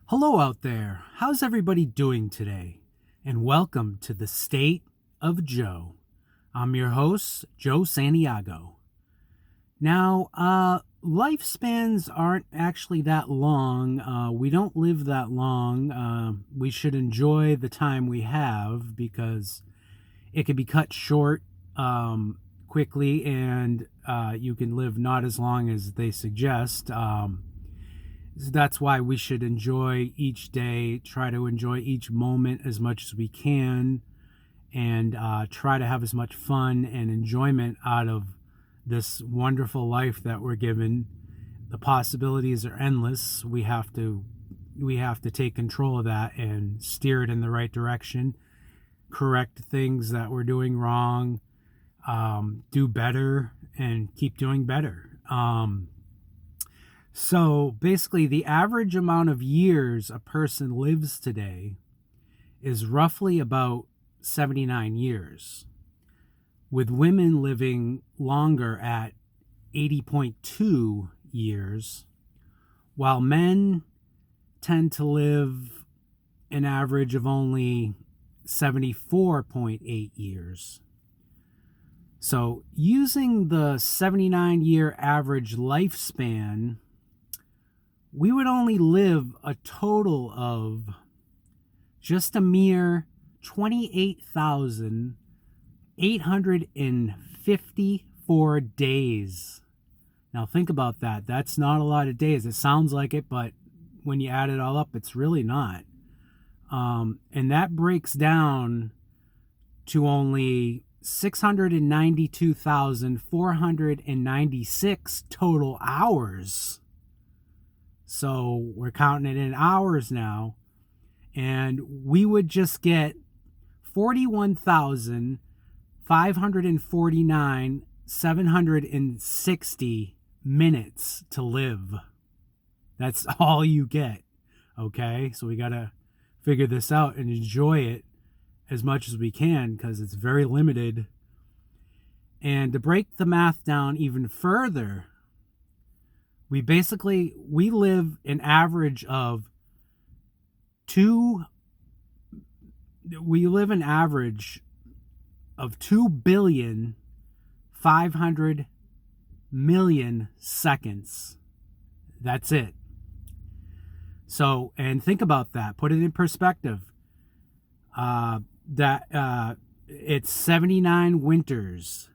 Hello out there. How's everybody doing today? And welcome to the State of Joe. I'm your host, Joe Santiago. Now, lifespans aren't actually that long. We don't live that long. We should enjoy the time we have because it can be cut short quickly, and you can live not as long as they suggest. That's why we should enjoy each day, try to enjoy each moment as much as we can, and try to have as much fun and enjoyment out of this wonderful life that we're given. The possibilities are endless. We have to take control of that and steer it in the right direction, correct things that we're doing wrong, do better, and keep doing better. So basically, the average amount of years a person lives today is roughly about 79 years, with women living longer at 80.2 years, while men tend to live an average of only 74.8 years. So using the 79-year average lifespan, we would only live a total of just a mere 28,854 days. Now think about that. That's not a lot of days. It sounds like it, but when you add it all up, it's really not. And that breaks down to only 692,496 total hours. So we're counting it in hours now, and we would just get 41,549,760 minutes to live. That's all you get. Okay, so we got to figure this out and enjoy it as much as we can because it's very limited. And to break the math down even further, we live an average of 2 billion 500 million seconds. That's it. So, and think about that. Put it in perspective. It's 79 winters,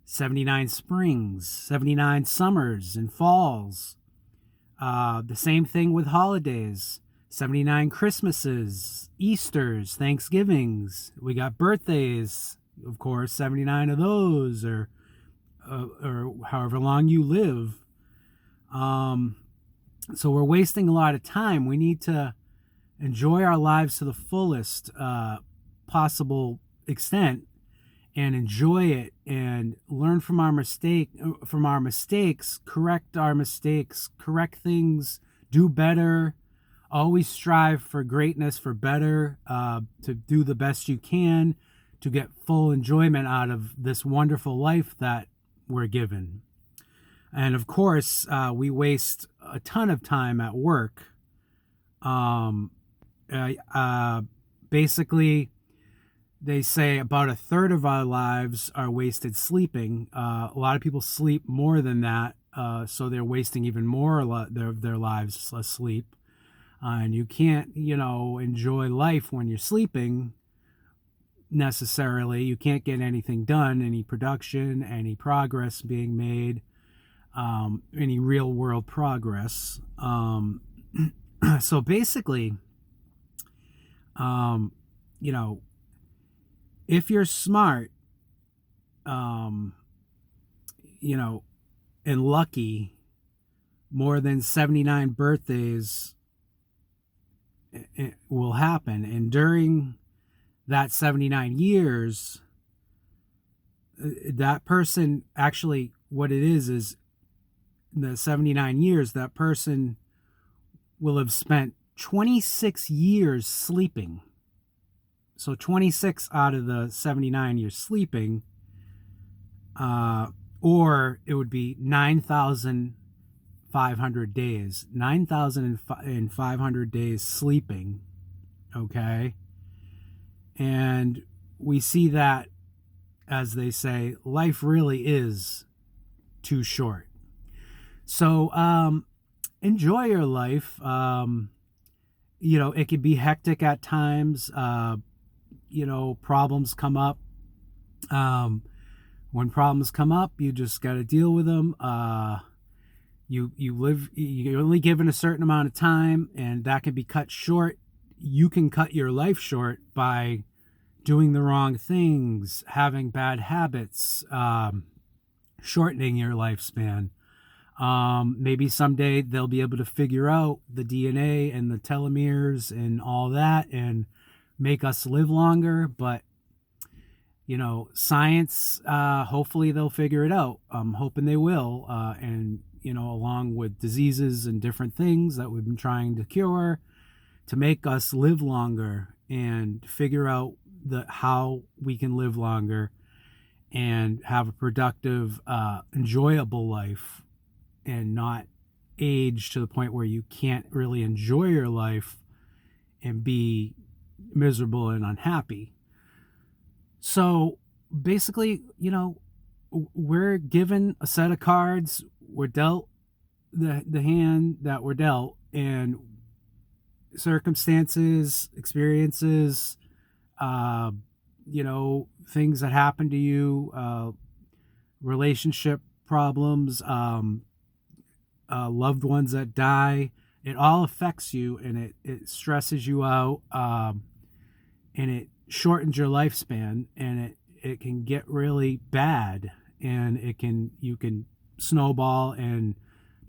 79 springs, 79 summers and falls. The same thing with holidays. 79 Christmases, Easters, Thanksgivings. We got birthdays, of course, 79 of those, or however long you live. So we're wasting a lot of time. We need to enjoy our lives to the fullest possible extent and enjoy it and learn from our mistakes, correct our mistakes, correct things, do better, always strive for greatness, for better, to do the best you can to get full enjoyment out of this wonderful life that we're given. And of course, we waste a ton of time at work. Basically, they say about a third of our lives are wasted sleeping. A lot of people sleep more than that, so they're wasting even more of their lives asleep. And you can't, enjoy life when you're sleeping necessarily. You can't get anything done, any production, any progress being made, any real world progress. So basically, if you're smart, and lucky, more than 79 birthdays will happen. And during that 79 years, that person actually, what it is the 79 years, that person will have spent 26 years sleeping. So 26 out of the 79 years sleeping, or it would be 9,000 500 days, 9,500 days sleeping. Okay. And we see that, as they say, life really is too short. So enjoy your life. It can be hectic at times. Problems come up. When problems come up, you just got to deal with them. You're only given a certain amount of time, and that can be cut short. You can cut your life short by doing the wrong things, having bad habits, shortening your lifespan. Maybe someday they'll be able to figure out the DNA and the telomeres and all that and make us live longer. But, science, hopefully they'll figure it out. I'm hoping they will. And, along with diseases and different things that we've been trying to cure, to make us live longer and figure out how we can live longer and have a productive, enjoyable life, and not age to the point where you can't really enjoy your life and be miserable and unhappy. So basically, we're given a set of cards. We're dealt the hand that we're dealt, and circumstances, experiences, things that happen to you, relationship problems, loved ones that die, it all affects you, and it stresses you out, and it shortens your lifespan, and it can get really bad, and you can snowball and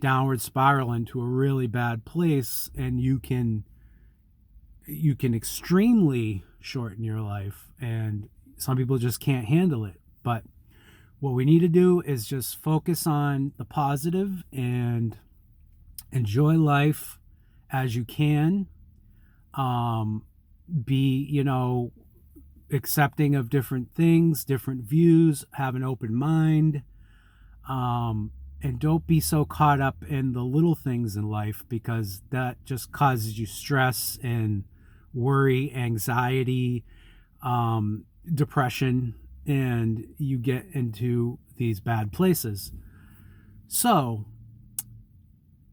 downward spiral into a really bad place, and you can extremely shorten your life, and some people just can't handle it. But what we need to do is just focus on the positive and enjoy life as you can. Be, accepting of different things, different views, have an open mind, and don't be so caught up in the little things in life, because that just causes you stress and worry, anxiety, depression, and you get into these bad places. So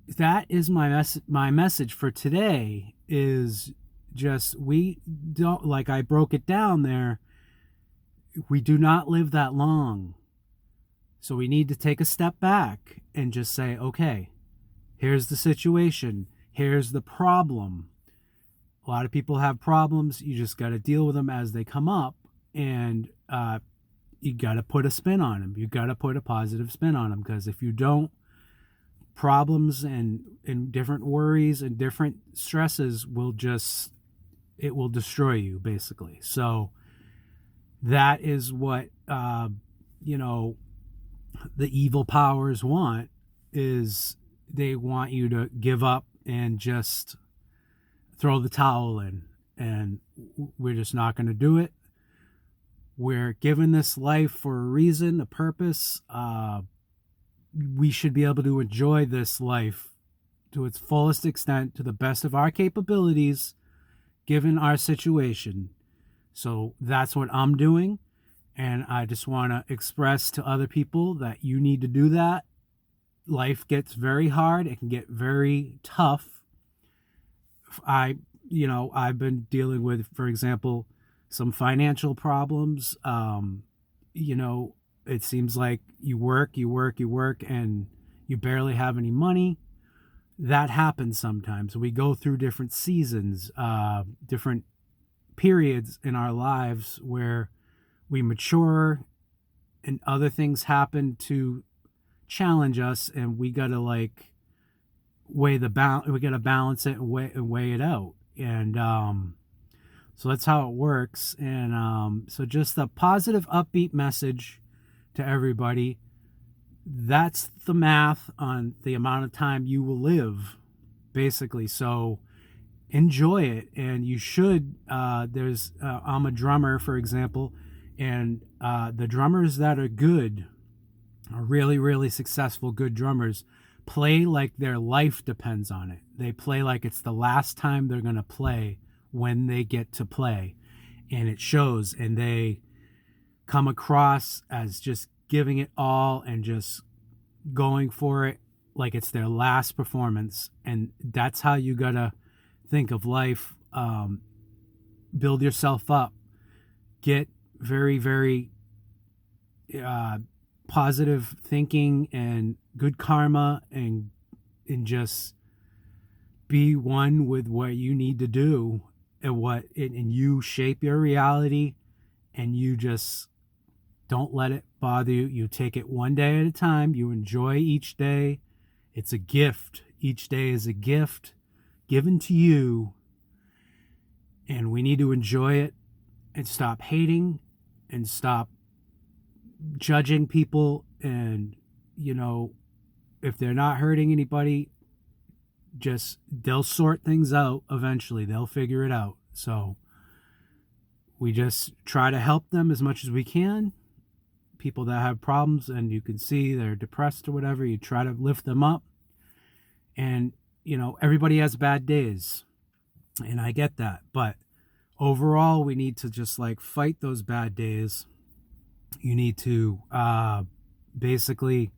that is my message for today, is just, we don't, like I broke it down there, we do not live that long. So we need to take a step back and just say, okay, here's the situation, here's the problem. A lot of people have problems. You just got to deal with them as they come up, and you got to put a spin on them. You got to put a positive spin on them, because if you don't, problems and different worries and different stresses will destroy you, basically. So that is what the evil powers want, is they want you to give up and just throw the towel in, and we're just not going to do it. We're given this life for a reason, a purpose. We should be able to enjoy this life to its fullest extent, to the best of our capabilities, given our situation. So that's what I'm doing, and I just want to express to other people that you need to do that. Life gets very hard. It can get very tough. I've been dealing with, for example, some financial problems. It seems like you work, and you barely have any money. That happens sometimes. We go through different seasons, different periods in our lives where we mature and other things happen to challenge us, and we got to we got to balance it and weigh it out. And so that's how it works. And so just a positive, upbeat message to everybody. That's the math on the amount of time you will live, basically. So enjoy it, and you should. I'm a drummer, for example, and the drummers that are good are really, really successful, good drummers. play like their life depends on it. They play like it's the last time they're going to play when they get to play. And it shows, and they come across as just giving it all and just going for it like it's their last performance. And that's how you got to think of life. Build yourself up. Get very, very positive thinking and good karma, and just be one with what you need to do, and you shape your reality, and you just don't let it bother you. You take it one day at a time. You enjoy each day. It's a gift. Each day is a gift given to you, and we need to enjoy it and stop hating and stop judging people. And if they're not hurting anybody, they'll sort things out eventually. They'll figure it out. So we just try to help them as much as we can. People that have problems and you can see they're depressed or whatever, you try to lift them up. And everybody has bad days, and I get that, but overall we need to just fight those bad days. You need to basically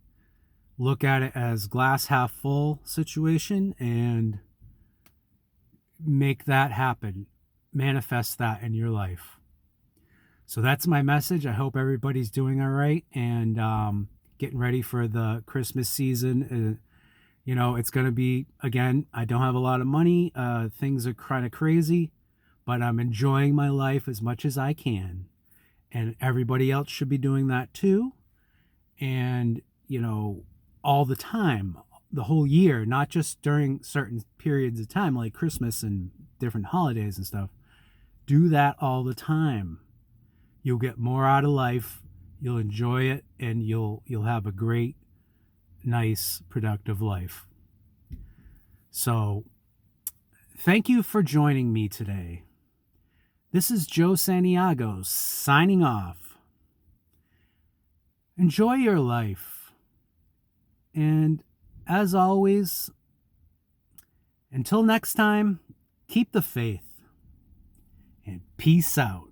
look at it as glass half full situation and make that happen. Manifest that in your life. So that's my message. I hope everybody's doing all right and getting ready for the Christmas season. It's going to be, again, I don't have a lot of money. Things are kind of crazy, but I'm enjoying my life as much as I can. And everybody else should be doing that too. And, all the time, the whole year, not just during certain periods of time like Christmas and different holidays and stuff. Do that all the time. You'll get more out of life. You'll enjoy it, and you'll have a great, nice, productive life. So, thank you for joining me today. This is Joe Santiago signing off. Enjoy your life. And as always, until next time, keep the faith and peace out.